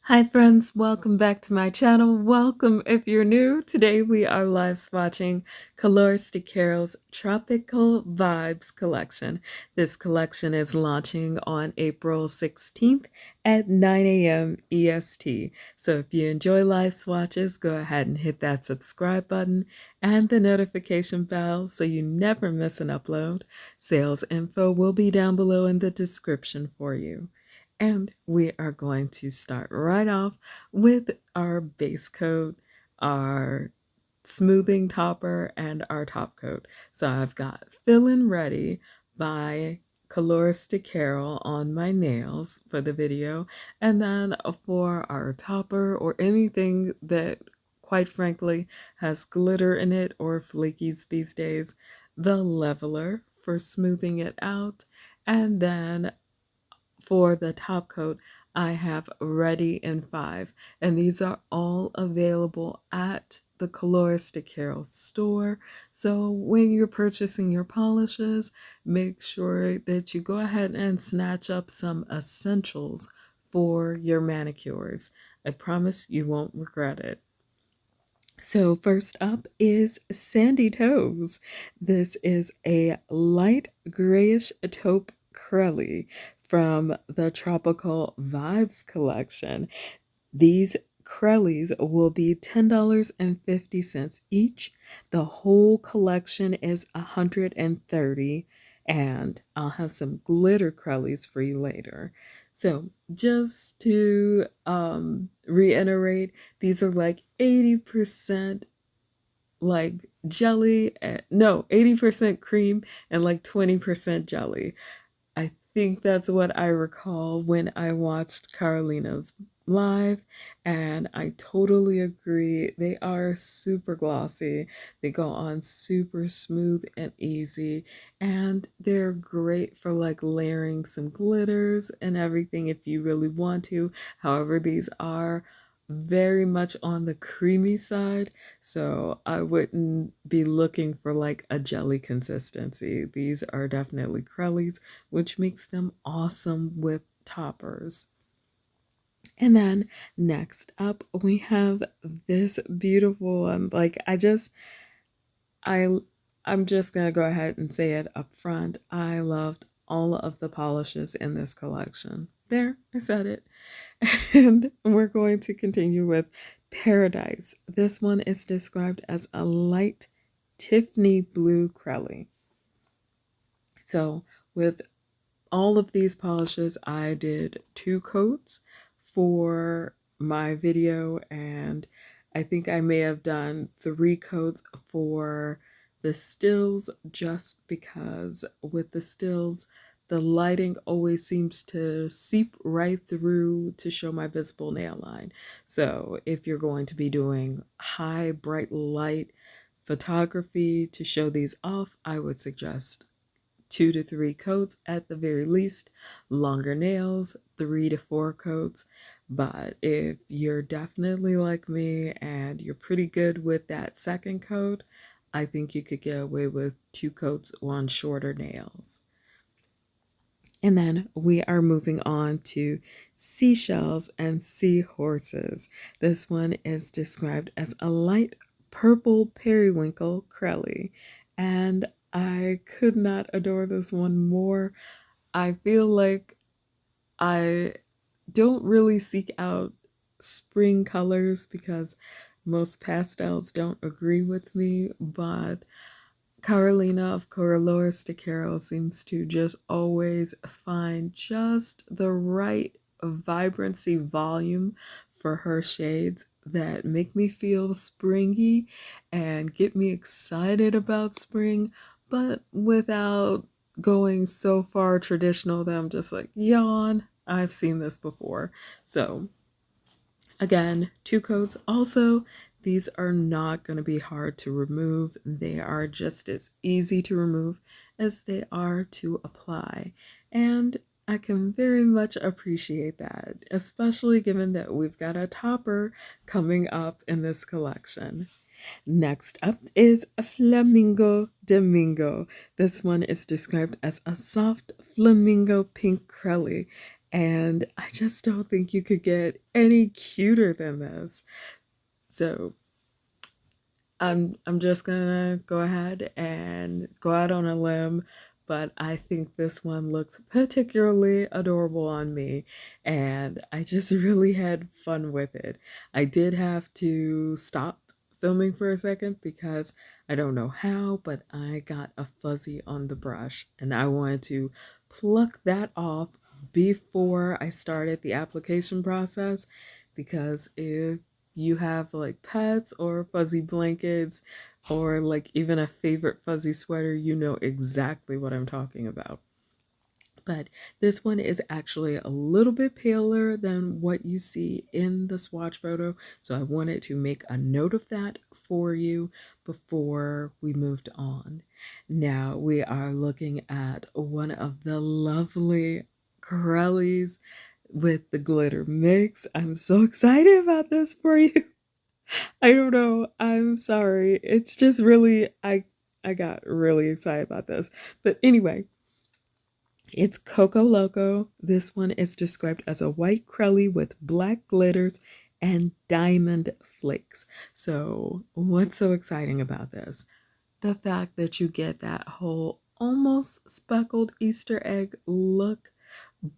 Hi friends, welcome back to my channel. Welcome if you're new. Today we are live swatching Colores de Carol's Tropical Vibes collection. This collection is launching on April 16th at 9 a.m. EST. So if you enjoy live swatches, go ahead and hit that subscribe button and the notification bell so you never miss an upload. Sales info will be down below in the description for you. And we are going to start right off with our base coat, our smoothing topper, and our top coat. So I've got Feelin' Ready by Colores de Carol on my nails for the video. And then for our topper or anything that quite frankly has glitter in it or flakies these days, the leveler for smoothing it out. And then for the top coat, I have Ready in 5, and these are all available at the Colores de Carol store. So when you're purchasing your polishes, make sure that you go ahead and snatch up some essentials for your manicures. I promise you won't regret it. So first up is Sandy Toes. This is a light grayish taupe crelly from the Tropical Vibes collection. These crellies will be $10.50 each. The whole collection is $130, and I'll have some glitter crellies for you later. So just to reiterate, these are like 80% like jelly, no, 80% cream and like 20% jelly. I think that's what I recall when I watched Carolina's live, and I totally agree. They are super glossy. They go on super smooth and easy, and they're great for like layering some glitters and everything if you really want to. However, these are very much on the creamy side, so I wouldn't be looking for like a jelly consistency. These are definitely crellies, which makes them awesome with toppers. And then next up we have this beautiful one. Like I I'm just gonna go ahead and say it up front. I loved all of the polishes in this collection. There, I said it. And we're going to continue with Paradise. This one is described as a light Tiffany blue crelly. So with all of these polishes, I did 2 coats for my video, and I think I may have done 3 coats for the stills, just because with the stills the lighting always seems to seep right through to show my visible nail line. So if you're going to be doing high bright light photography to show these off, I would suggest 2 to 3 coats at the very least. Longer nails, 3 to 4 coats. But if you're definitely like me and you're pretty good with that second coat, I think you could get away with 2 coats on shorter nails. And then we are moving on to Seashells and Seahorses. This one is described as a light purple periwinkle crelly, and I could not adore this one more. I feel like I don't really seek out spring colors because most pastels don't agree with me, but Carolina of Colores de Carol seems to just always find just the right vibrancy volume for her shades that make me feel springy and get me excited about spring, but without going so far traditional that I'm just like, yawn, I've seen this before. So again, 2 coats. Also, these are not going to be hard to remove. They are just as easy to remove as they are to apply. And I can very much appreciate that, especially given that we've got a topper coming up in this collection. Next up is Flamingo Domingo. This one is described as a soft flamingo pink crelly, And I just don't think you could get any cuter than this. So I'm just gonna go ahead and go out on a limb, but I think this one looks particularly adorable on me, and I just really had fun with it. I did have to stop filming for a second because I don't know how, but I got a fuzzy on the brush, and I wanted to pluck that off before I started the application process, because if you have like pets or fuzzy blankets or like even a favorite fuzzy sweater, you know exactly what I'm talking about. But this one is actually a little bit paler than what you see in the swatch photo. So I wanted to make a note of that for you before we moved on. Now we are looking at one of the lovely crellies with the glitter mix. I'm so excited about this for you. I don't know. I'm sorry. It's just really I got really excited about this. But anyway, it's Coco Loco. This one is described as a white crelly with black glitters and diamond flakes. So, what's so exciting about this? The fact that you get that whole almost speckled Easter egg look,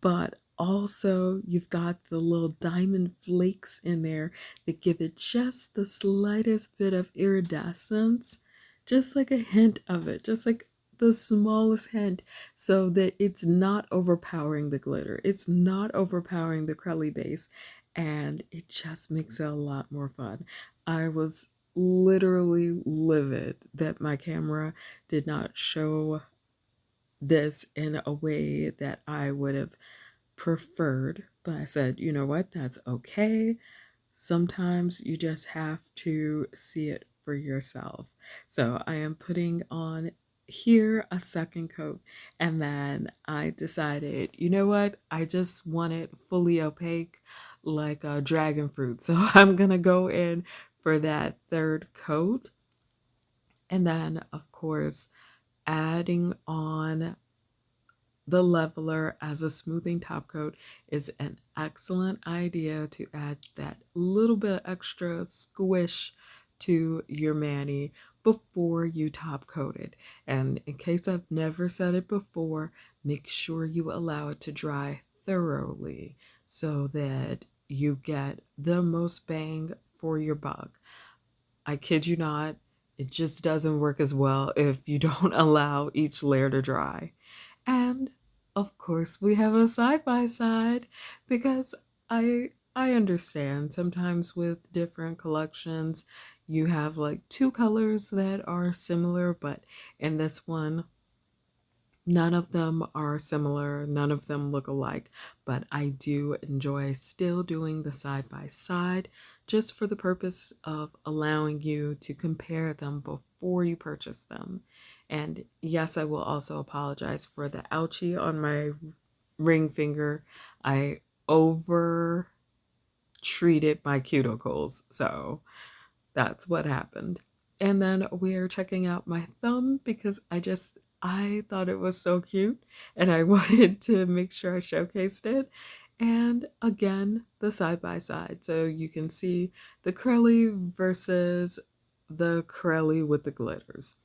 but also you've got the little diamond flakes in there that give it just the slightest bit of iridescence, just like a hint of it, just like the smallest hint, so that it's not overpowering the glitter, it's not overpowering the crelly base, and it just makes it a lot more fun. I was literally livid that my camera did not show this in a way that I would have preferred, but I said, you know what, that's okay. Sometimes you just have to see it for yourself. So I am putting on here a second coat, and then I decided, you know what, I just want it fully opaque like a dragon fruit. So I'm gonna go in for that third coat, and then of course adding on the leveler as a smoothing top coat is an excellent idea to add that little bit extra squish to your mani before you top coat it. And in case I've never said it before, make sure you allow it to dry thoroughly so that you get the most bang for your buck. I kid you not, it just doesn't work as well if you don't allow each layer to dry. And of course, we have a side by side because I understand sometimes with different collections you have like two colors that are similar, but in this one none of them are similar, none of them look alike, but I do enjoy still doing the side by side just for the purpose of allowing you to compare them before you purchase them. And yes, I will also apologize for the ouchie on my ring finger. I over treated my cuticles, so that's what happened. And then we're checking out my thumb because I thought it was so cute and I wanted to make sure I showcased it. And again, the side by side. So you can see the crelly versus the crelly with the glitters.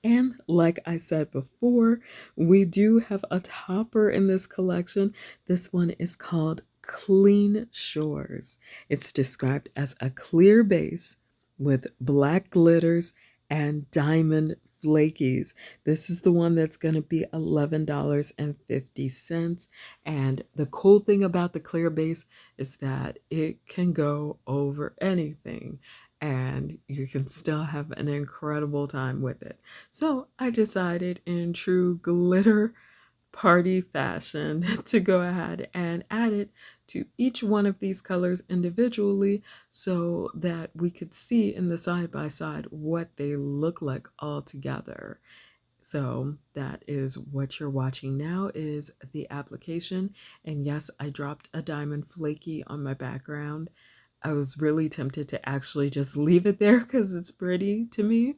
And like I said before, we do have a topper in this collection. This one is called Clean Shores. It's described as a clear base with black glitters and diamond flakies. This is the one that's going to be $11.50. And the cool thing about the clear base is that it can go over anything and you can still have an incredible time with it. So I decided in true glitter party fashion to go ahead and add it to each one of these colors individually so that we could see in the side by side what they look like all together. So that is what you're watching now is the application. And yes, I dropped a diamond flaky on my background. I was really tempted to actually just leave it there because it's pretty to me.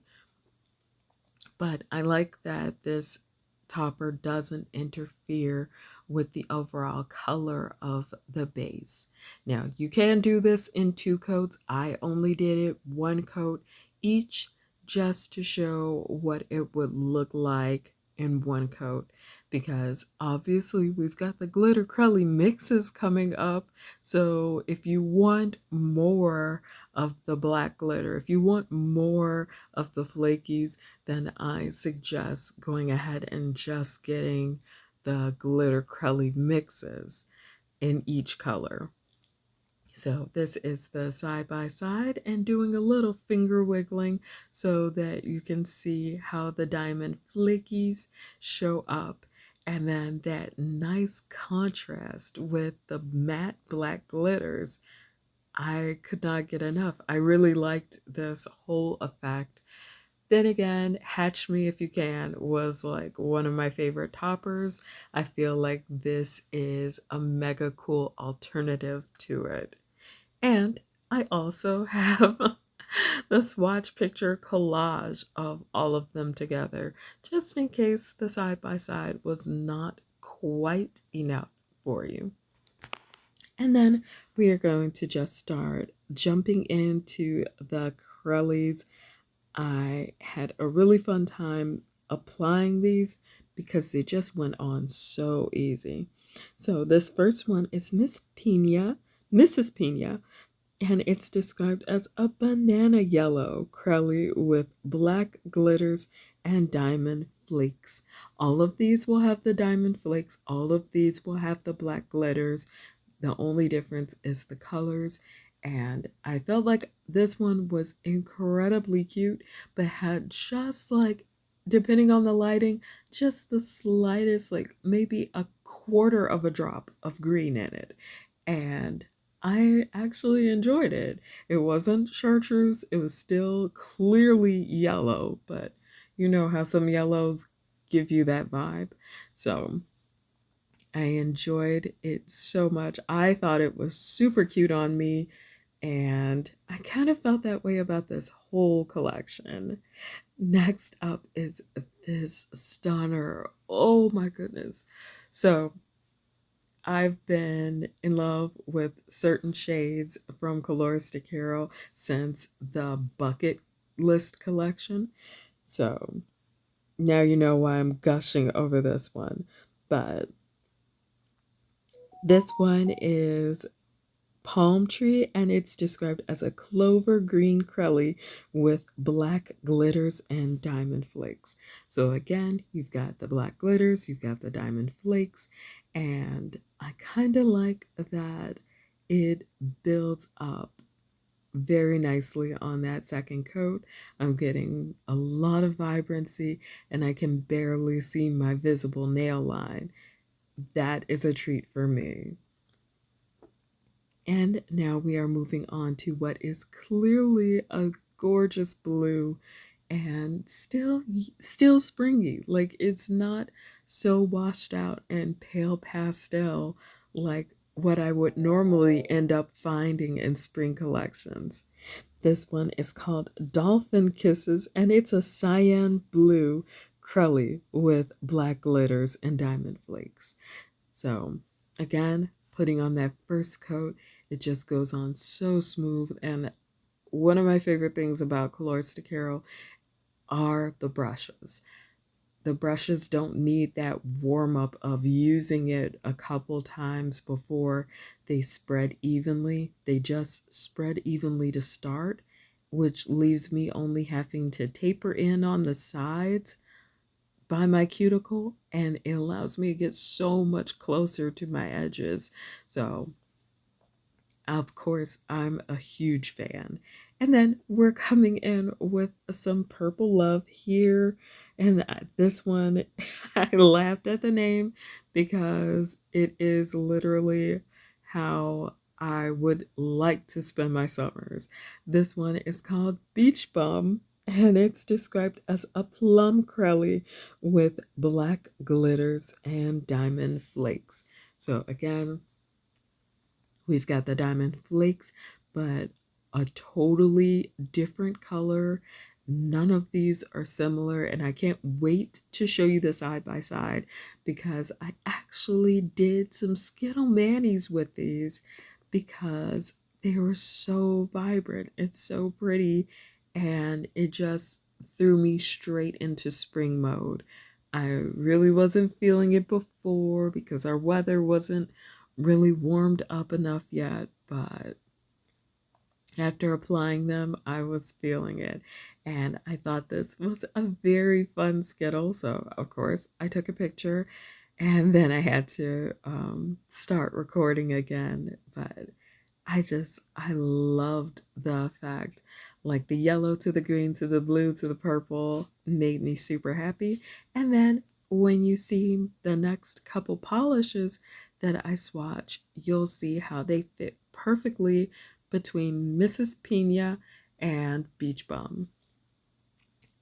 But I like that this topper doesn't interfere with the overall color of the base. Now, you can do this in 2 coats. I only did it 1 coat each just to show what it would look like in 1 coat, because obviously we've got the glitter crelly mixes coming up. So if you want more of the black glitter, if you want more of the flakies, then I suggest going ahead and just getting the glitter crelly mixes in each color. So this is the side by side, and doing a little finger wiggling so that you can see how the diamond flakies show up, and then that nice contrast with the matte black glitters. I could not get enough. I really liked this whole effect. Then again, Hatch Me If You Can was like one of my favorite toppers. I feel like this is a mega cool alternative to it. And I also have the swatch picture collage of all of them together, just in case the side by side was not quite enough for you. And then we are going to just start jumping into the crellies. I had a really fun time applying these because they just went on so easy. So this first one is Mrs. Pina, and it's described as a banana yellow crelly with black glitters and diamond flakes. All of these will have the diamond flakes. All of these will have the black glitters. The only difference is the colors. And I felt like this one was incredibly cute, but had just like, depending on the lighting, just the slightest, like maybe a quarter of a drop of green in it. And I actually enjoyed it. It wasn't chartreuse, it was still clearly yellow, but you know how some yellows give you that vibe. So I enjoyed it so much. I thought it was super cute on me, and I kind of felt that way about this whole collection. Next up is this stunner. Oh my goodness. So I've been in love with certain shades from Coloristic Carol since the bucket list collection. So now you know why I'm gushing over this one. But this one is Palm Tree, and it's described as a clover green crelly with black glitters and diamond flakes. So again, you've got the black glitters, you've got the diamond flakes, and I kind of like that it builds up very nicely on that second coat. I'm getting a lot of vibrancy, and I can barely see my visible nail line. That is a treat for me. And now we are moving on to what is clearly a gorgeous blue and still springy. Like, it's not so washed out and pale pastel like what I would normally end up finding in spring collections. This one is called Dolphin Kisses, and it's a cyan blue crelly with black glitters and diamond flakes. So again, putting on that first coat, it just goes on so smooth. And one of my favorite things about Coloristic Carol are the brushes. The brushes don't need that warm up of using it a couple times before they spread evenly. They just spread evenly to start, which leaves me only having to taper in on the sides by my cuticle, and it allows me to get so much closer to my edges. So of course, I'm a huge fan. And then we're coming in with some Purple Love here. And this one, I laughed at the name because it is literally how I would like to spend my summers. This one is called Beach Bum, and it's described as a plum crelly with black glitters and diamond flakes. So again, we've got the diamond flakes, but a totally different color none of these are similar, and I can't wait to show you the side by side because I actually did some Skittle Manis with these because they were so vibrant. It's so pretty, and it just threw me straight into spring mode. I really wasn't feeling it before because our weather wasn't really warmed up enough yet, but after applying them, I was feeling it. And I thought this was a very fun Skittle. So, of course, I took a picture and then I had to start recording again. But I loved the effect. Like the yellow to the green to the blue to the purple made me super happy. And then when you see the next couple polishes that I swatch, you'll see how they fit perfectly between Mrs. Pina and Beach Bum.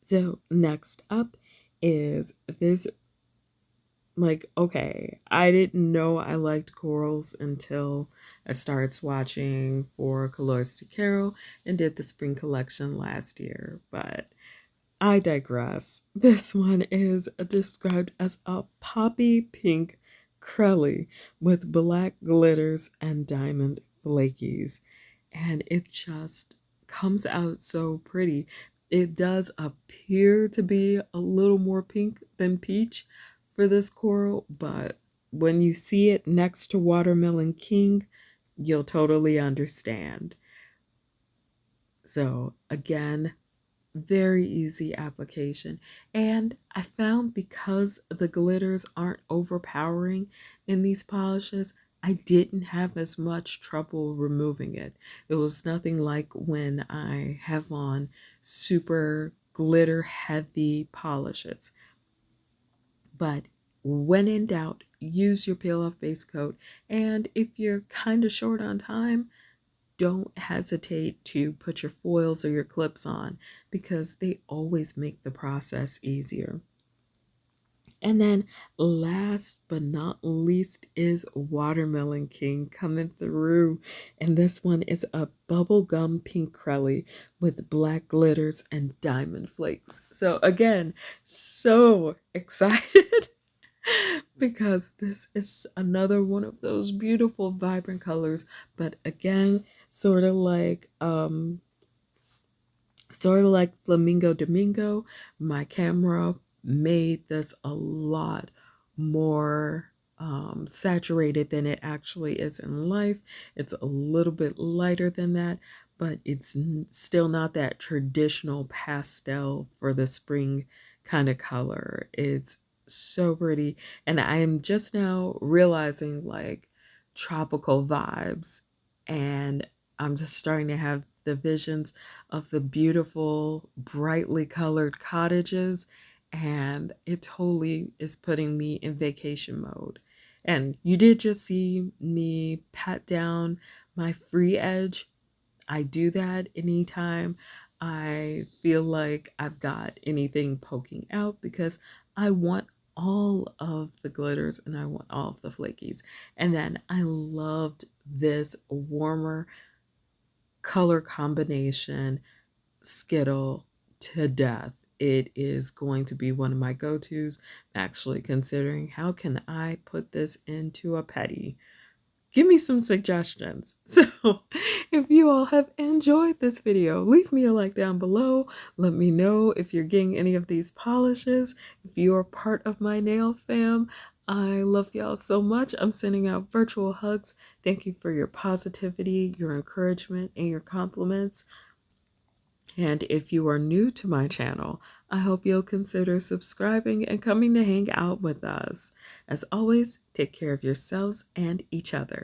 So next up is this, like, okay, I didn't know I liked corals until I started swatching for Colors de Carol and did the spring collection last year, but I digress. This one is described as a poppy pink crelly with black glitters and diamond flakies. And it just comes out so pretty. It does appear to be a little more pink than peach for this coral, but when you see it next to Watermelon King, you'll totally understand. So again, very easy application. And I found because the glitters aren't overpowering in these polishes, I didn't have as much trouble removing it. It was nothing like when I have on super glitter heavy polishes. But when in doubt, use your peel off base coat. And if you're kind of short on time, don't hesitate to put your foils or your clips on because they always make the process easier. And then last but not least is Watermelon King coming through. And this one is a bubblegum pink crelly with black glitters and diamond flakes. So again, so excited because this is another one of those beautiful vibrant colors, but again, sort of like Flamingo Domingo, my camera made this a lot more saturated than it actually is in life. It's a little bit lighter than that, but it's still not that traditional pastel for the spring kind of color. It's so pretty, and I am just now realizing like tropical vibes, and I'm just starting to have the visions of the beautiful, brightly colored cottages, and it totally is putting me in vacation mode. And you did just see me pat down my free edge. I do that anytime I feel like I've got anything poking out because I want all of the glitters and I want all of the flakies. And then I loved this warmer color combination Skittle to death. It is going to be one of my go-tos. Actually considering how can I put this into a petty. Give me some suggestions. So if you all have enjoyed this video, leave me a like down below. Let me know if you're getting any of these polishes. If you're part of my nail fam, I love y'all so much. I'm sending out virtual hugs. Thank you for your positivity, your encouragement, and your compliments. And if you are new to my channel, I hope you'll consider subscribing and coming to hang out with us. As always, take care of yourselves and each other.